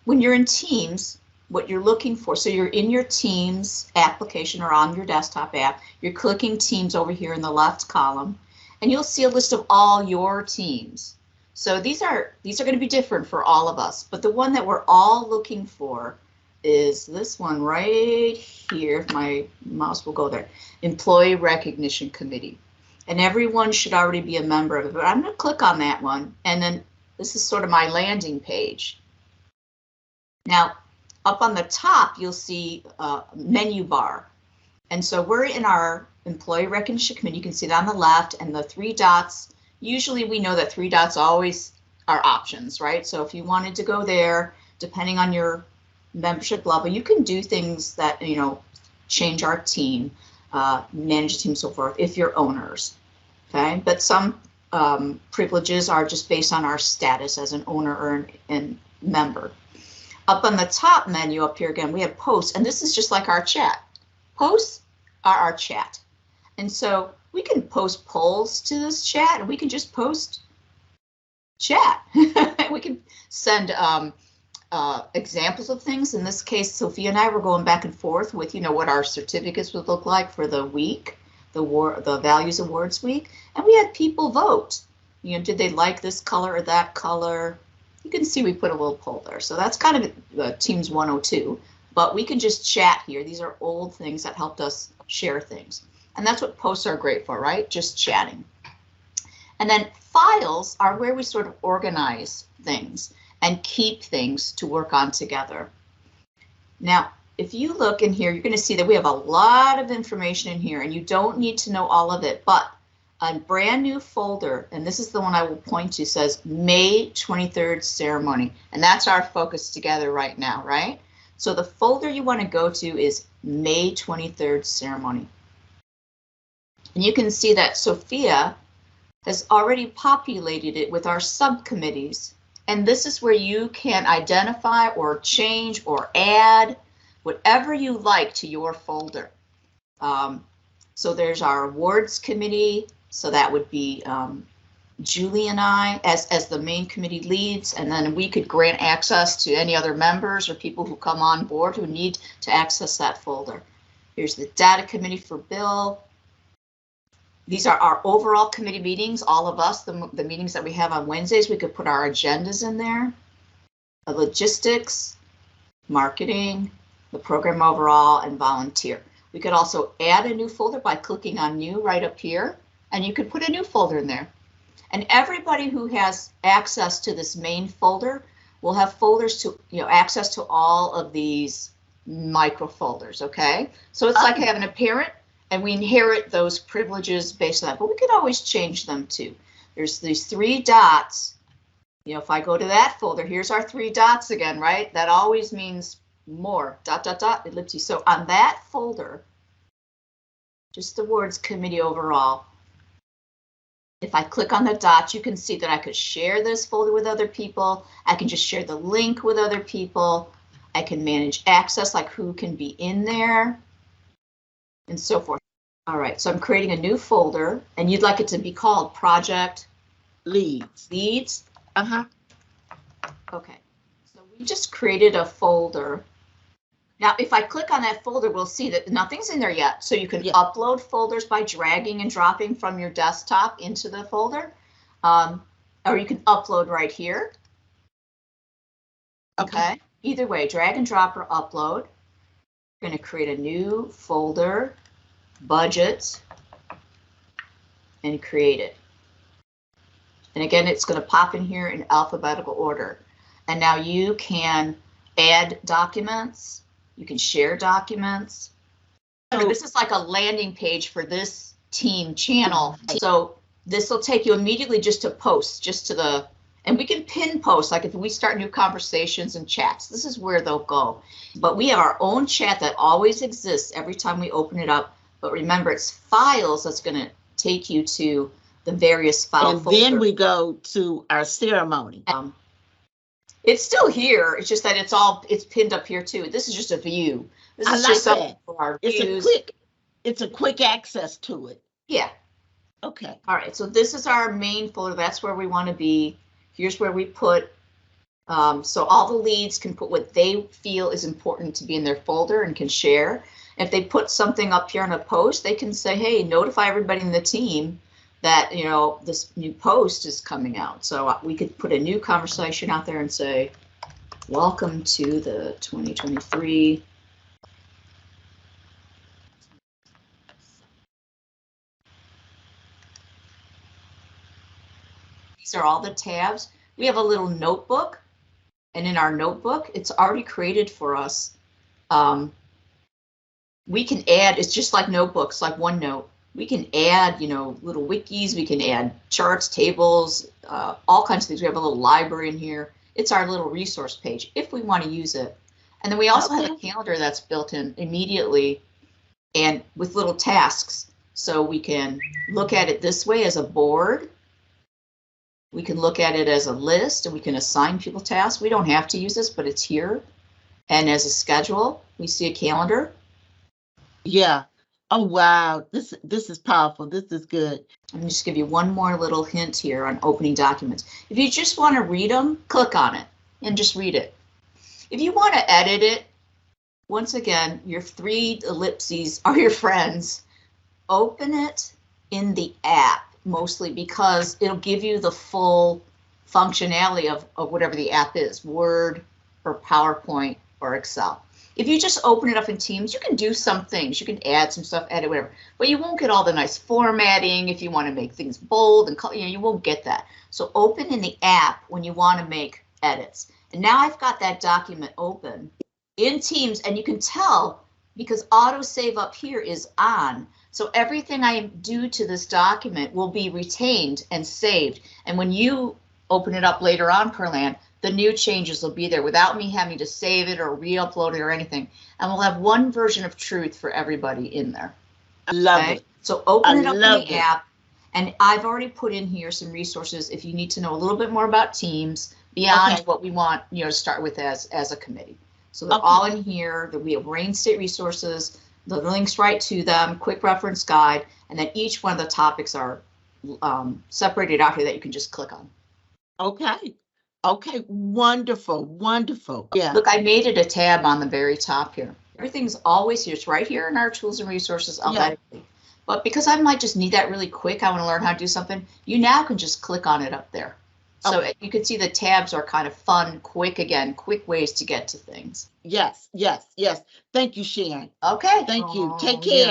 when you're in Teams, what you're looking for, so you're in your Teams application or on your desktop app, you're clicking Teams over here in the left column, and you'll see a list of all your teams. So these are going to be different for all of us, but the one that we're all looking for is this one right here. If my mouse will go there, Employee Recognition Committee. And everyone should already be a member of it, but I'm going to click on that one, and then this is sort of my landing page. Now, up on the top, you'll see a menu bar. And so we're in our Employee Recognition Committee. You can see that on the left, and the 3 dots. Usually we know that 3 dots always are options, right? So if you wanted to go there, depending on your membership level, you can do things that, you know, change our team, manage a team, so forth, if you're owners, okay? But some privileges are just based on our status as an owner or a member. Up on the top menu up here again, we have posts, and this is just like our chat. Posts are our chat. And so we can post polls to this chat, and we can just post chat. We can send examples of things. In this case, Sophia and I were going back and forth with, you know, what our certificates would look like for the week, the Values Awards week, and we had people vote. You know, did they like this color or that color? You can see we put a little poll there. So that's kind of Teams 102, but we can just chat here. These are old things that helped us share things. And that's what posts are great for, right? Just chatting. And then files are where we sort of organize things and keep things to work on together. Now, if you look in here, you're going to see that we have a lot of information in here, and you don't need to know all of it, but a brand new folder, and this is the one I will point to, says May 23rd ceremony, and that's our focus together right now, right? So the folder you want to go to is May 23rd ceremony. And you can see that Sophia has already populated it with our subcommittees. And this is where you can identify or change or add whatever you like to your folder. So there's our awards committee. So that would be Julie and I as the main committee leads, and then we could grant access to any other members or people who come on board who need to access that folder. Here's the data committee for Bill. These are our overall committee meetings, all of us, the meetings that we have on Wednesdays. We could put our agendas in there, the logistics, marketing, the program overall, and volunteer. We could also add a new folder by clicking on new right up here, and you could put a new folder in there. And everybody who has access to this main folder will have folders to, you know, access to all of these micro folders, okay? So it's like having a parent, and we inherit those privileges based on that, but we could always change them too. There's these 3 dots. You know, if I go to that folder, here's our 3 dots again, right? That always means more, ... ellipses. So on that folder, just the words committee overall, if I click on the dots, you can see that I could share this folder with other people. I can just share the link with other people. I can manage access, like who can be in there, and so forth. All right, so I'm creating a new folder, and you'd like it to be called Project Leads. Leads? Uh-huh. Okay, so we just created a folder. Now, if I click on that folder, we'll see that nothing's in there yet. So you can upload folders by dragging and dropping from your desktop into the folder, or you can upload right here. Okay, either way, drag and drop or upload. We're going to create a new folder, budget, and create it. And again, it's going to pop in here in alphabetical order. And now you can add documents. You can share documents. So this is like a landing page for this team channel. So this will take you immediately just to posts, just to the, and we can pin posts, like if we start new conversations and chats, this is where they'll go. But we have our own chat that always exists every time we open it up. But remember, it's files that's going to take you to the various file folders. And then we go to our ceremony. It's still here. It's just that it's pinned up here too. This is just a view. This is just something for our views. It's a quick access to it. Yeah. Okay. All right. So this is our main folder. That's where we want to be. Here's where we put So all the leads can put what they feel is important to be in their folder and can share. If they put something up here on a post, they can say, hey, notify everybody in the team that, you know, this new post is coming out. So we could put a new conversation out there and say, welcome to the 2023 These are all the tabs. We have a little notebook, and in our notebook, it's already created for us. We can add, it's just like notebooks, like OneNote. We can add, you know, little wikis, we can add charts, tables, all kinds of things. We have a little library in here. It's our little resource page if we want to use it. And then we also have a calendar that's built in immediately and with little tasks. So we can look at it this way as a board. We can look at it as a list, and we can assign people tasks. We don't have to use this, but it's here. And as a schedule, we see a calendar. Yeah. Oh, wow. This is powerful. This is good. Let me just give you one more little hint here on opening documents. If you just want to read them, click on it and just read it. If you want to edit it, once again, your 3 ellipses are your friends. Open it in the app, mostly because it'll give you the full functionality of whatever the app is, Word or PowerPoint or Excel. If you just open it up in Teams, you can do some things. You can add some stuff, edit, whatever, but you won't get all the nice formatting. If you want to make things bold and color, you know, you won't get that. So open in the app when you want to make edits. And now I've got that document open in Teams, and you can tell because autosave up here is on. So everything I do to this document will be retained and saved. And when you open it up later on, Pearland, the new changes will be there without me having to save it or re-upload it or anything. And we'll have one version of truth for everybody in there. I love it. So open it up in the app. And I've already put in here some resources if you need to know a little bit more about Teams beyond what we want, you know, to start with as a committee. So they're all in here. We have Wayne State resources, the links right to them, quick reference guide, and then each one of the topics are separated out here that you can just click on. Okay. Okay, wonderful, wonderful. Yeah. Look, I made it a tab on the very top here. Everything's always here. It's right here in our tools and resources alphabetically. But because I might just need that really quick, I want to learn how to do something, you now can just click on it up there. So you can see the tabs are kind of fun, quick ways to get to things. Yes, yes, yes. Thank you, Sharon. Okay. Thank you. Take care.